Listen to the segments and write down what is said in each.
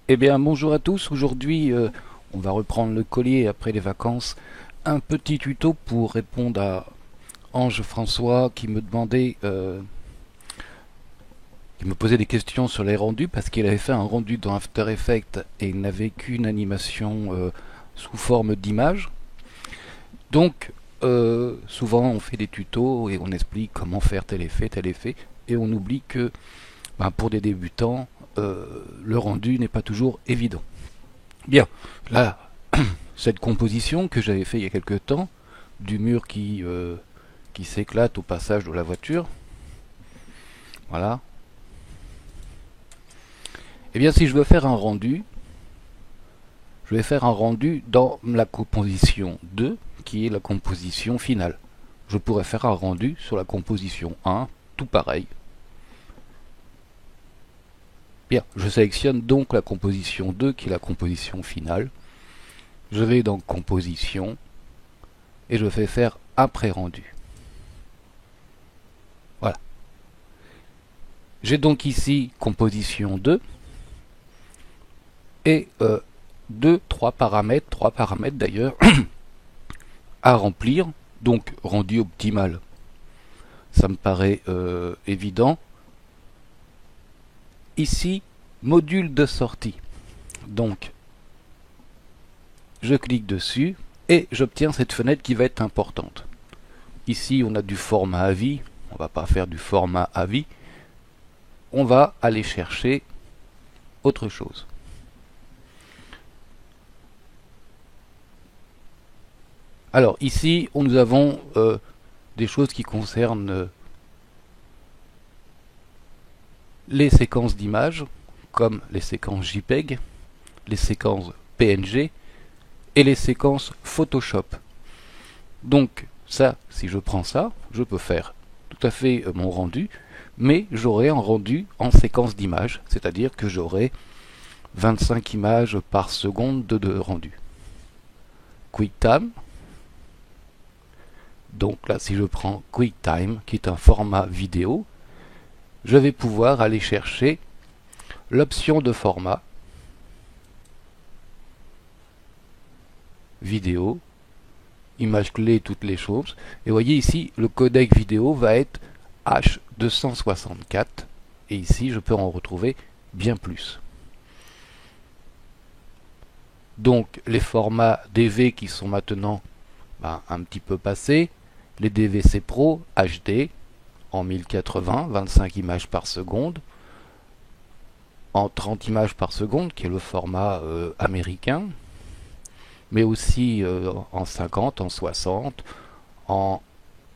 Eh bien, bonjour à tous. Aujourd'hui, on va reprendre le collier après les vacances. Un petit tuto pour répondre à Ange François qui me demandait, qui me posait des questions sur les rendus parce qu'il avait fait un rendu dans After Effects et il n'avait qu'une animation sous forme d'image. Donc, souvent, on fait des tutos et on explique comment faire tel effet, et on oublie que, pour des débutants, le rendu n'est pas toujours évident. Bien, là, cette composition que j'avais fait il y a quelque temps, du mur qui s'éclate au passage de la voiture, voilà. Et bien, si je veux faire un rendu, je vais faire un rendu dans la composition 2, qui est la composition finale. Je pourrais faire un rendu sur la composition 1, tout pareil. Bien, je sélectionne donc la composition 2, qui est la composition finale. Je vais dans composition, et je vais faire après rendu. Voilà. J'ai donc ici composition 2 et 3 paramètres d'ailleurs à remplir. Donc rendu optimal, ça me paraît évident. Ici, module de sortie. Donc je clique dessus et j'obtiens cette fenêtre qui va être importante. Ici on a du format à vie, on va pas faire du format à vie, on va aller chercher autre chose. Alors ici, nous avons des choses qui concernent les séquences d'images, comme les séquences JPEG, les séquences PNG et les séquences Photoshop. Donc ça, si je prends ça, je peux faire tout à fait mon rendu, mais j'aurai un rendu en séquence d'images, c'est-à-dire que j'aurai 25 images par seconde de rendu. QuickTime. Donc là, si je prends QuickTime, qui est un format vidéo, je vais pouvoir aller chercher l'option de format vidéo, image clé, toutes les choses. Et vous voyez ici, le codec vidéo va être H264. Et ici, je peux en retrouver bien plus. Donc, les formats DV qui sont maintenant un petit peu passés, les DVC Pro HD en 1080, 25 images par seconde, en 30 images par seconde, qui est le format américain, mais aussi en 50, en 60, en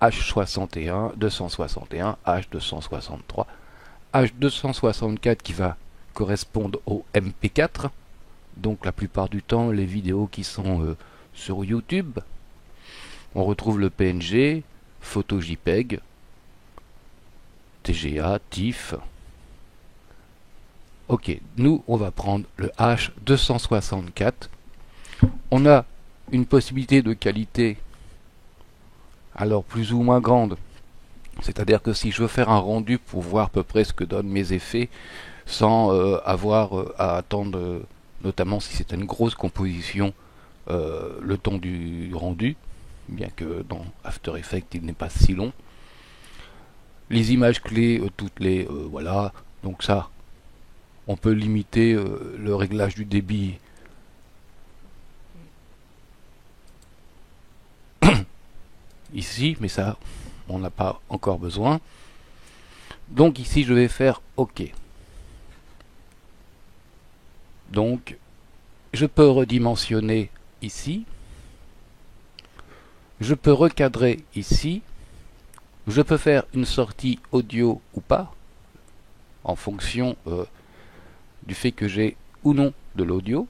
H61, 261, H263, H264 qui va correspondre au MP4, donc la plupart du temps les vidéos qui sont sur YouTube. On retrouve le PNG, photo JPEG, TGA, TIFF. Ok, nous on va prendre le H264. On a une possibilité de qualité alors plus ou moins grande. C'est-à-dire que si je veux faire un rendu pour voir à peu près ce que donnent mes effets sans avoir à attendre, notamment si c'est une grosse composition, le temps du rendu, bien que dans After Effects il n'est pas si long. Les images clés, toutes les voilà, donc ça, on peut limiter le réglage du débit ici, mais ça, on n'a pas encore besoin. Donc ici, je vais faire OK. Donc, je peux redimensionner ici. Je peux recadrer ici. Je peux faire une sortie audio ou pas, en fonction du fait que j'ai ou non de l'audio.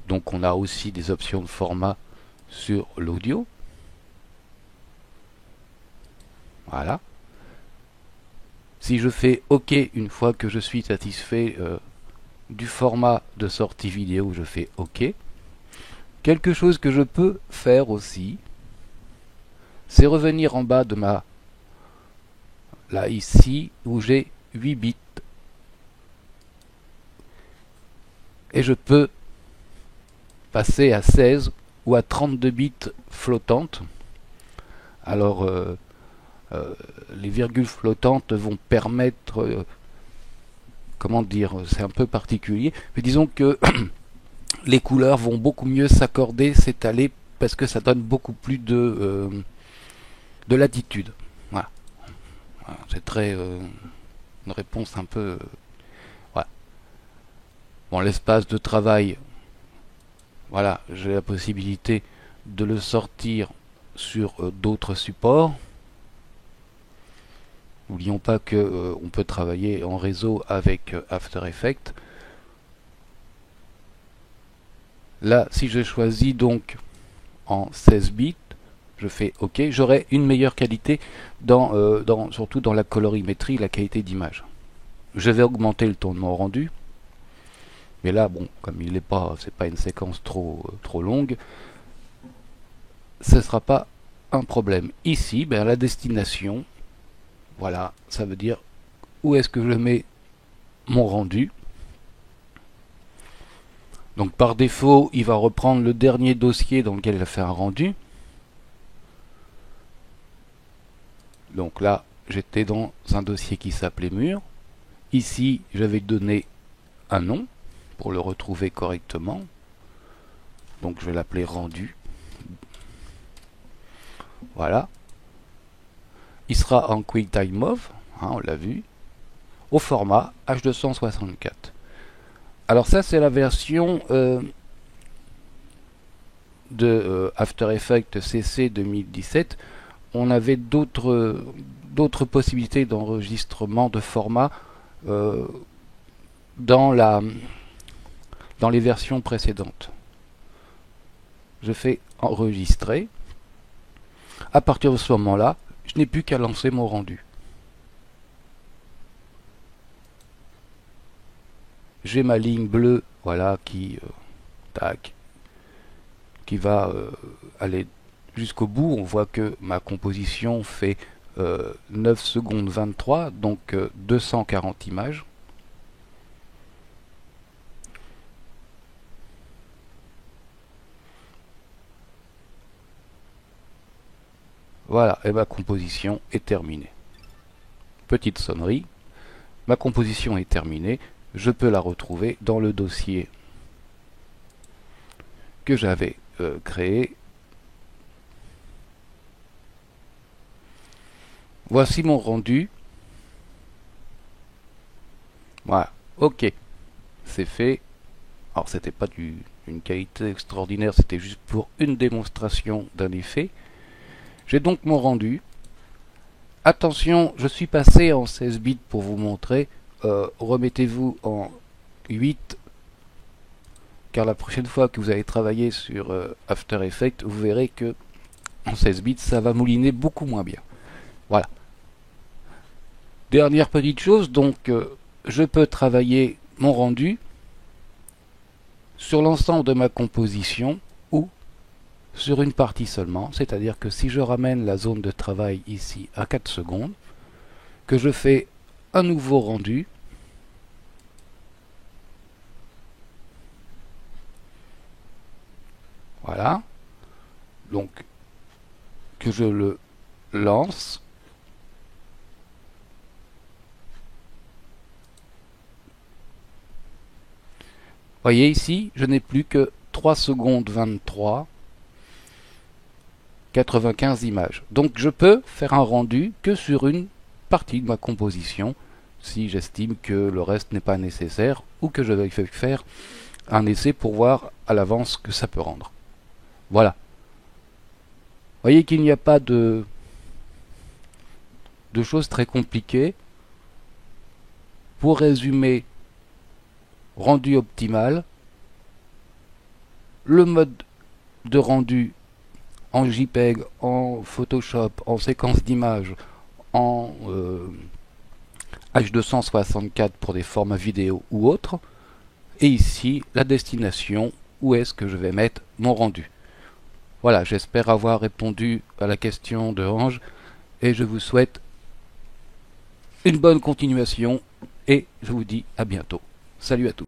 Donc on a aussi des options de format sur l'audio. Voilà. Si je fais OK une fois que je suis satisfait du format de sortie vidéo, je fais OK. Quelque chose que je peux faire aussi, c'est revenir en bas de ma... Là, ici, où j'ai 8 bits. et je peux passer à 16 ou à 32 bits flottantes. Alors les virgules flottantes vont permettre, comment dire, c'est un peu particulier, mais disons que les couleurs vont beaucoup mieux s'accorder, s'étaler, parce que ça donne beaucoup plus de latitude. Voilà. Voilà, c'est très une réponse un peu voilà. Bon, l'espace de travail, voilà, j'ai la possibilité de le sortir sur d'autres supports. N'oublions pas que on peut travailler en réseau avec After Effects. Là, si je choisis donc en 16 bits, je fais OK, j'aurai une meilleure qualité surtout dans la colorimétrie, la qualité d'image. Je vais augmenter le temps de mon rendu, mais là, bon, comme il n'est pas, c'est pas une séquence trop longue, ce ne sera pas un problème. Ici, ben, la destination, voilà, ça veut dire où est-ce que je mets mon rendu. Donc par défaut, il va reprendre le dernier dossier dans lequel il a fait un rendu. Donc là, j'étais dans un dossier qui s'appelait mur. Ici, je vais donner un nom pour le retrouver correctement. Donc je vais l'appeler rendu. Voilà. Il sera en QuickTime Move, hein, on l'a vu, au format H264. Alors ça, c'est la version de After Effects CC 2017. On avait d'autres possibilités d'enregistrement de format dans les versions précédentes. Je fais enregistrer. À partir de ce moment-là, je n'ai plus qu'à lancer mon rendu. J'ai ma ligne bleue, voilà, qui va aller jusqu'au bout. On voit que ma composition fait 9 secondes 23, donc 240 images. Voilà, et ma composition est terminée. Petite sonnerie, ma composition est terminée. Je peux la retrouver dans le dossier que j'avais créé. Voici mon rendu. Voilà, ok, c'est fait. Alors c'était pas une qualité extraordinaire, c'était juste pour une démonstration d'un effet. J'ai donc mon rendu. Attention, je suis passé en 16 bits pour vous montrer. Remettez-vous en 8, car la prochaine fois que vous allez travailler sur After Effects, vous verrez que en 16 bits, ça va mouliner beaucoup moins bien. Voilà. Dernière petite chose, donc je peux travailler mon rendu sur l'ensemble de ma composition ou sur une partie seulement, c'est-à-dire que si je ramène la zone de travail ici à 4 secondes, que je fais un nouveau rendu, voilà, donc que je le lance, voyez ici, je n'ai plus que 3 secondes 23, 95 images. Donc je peux faire un rendu que sur une partie de ma composition, si j'estime que le reste n'est pas nécessaire, ou que je vais faire un essai pour voir à l'avance ce que ça peut rendre. Voilà. Voyez qu'il n'y a pas de choses très compliquées. Pour résumer, rendu optimal, le mode de rendu en JPEG, en Photoshop, en séquence d'images, en H264 pour des formats vidéo ou autres, et ici la destination, où est-ce que je vais mettre mon rendu. Voilà, j'espère avoir répondu à la question de Ange, et je vous souhaite une bonne continuation, et je vous dis à bientôt. Salut à tous.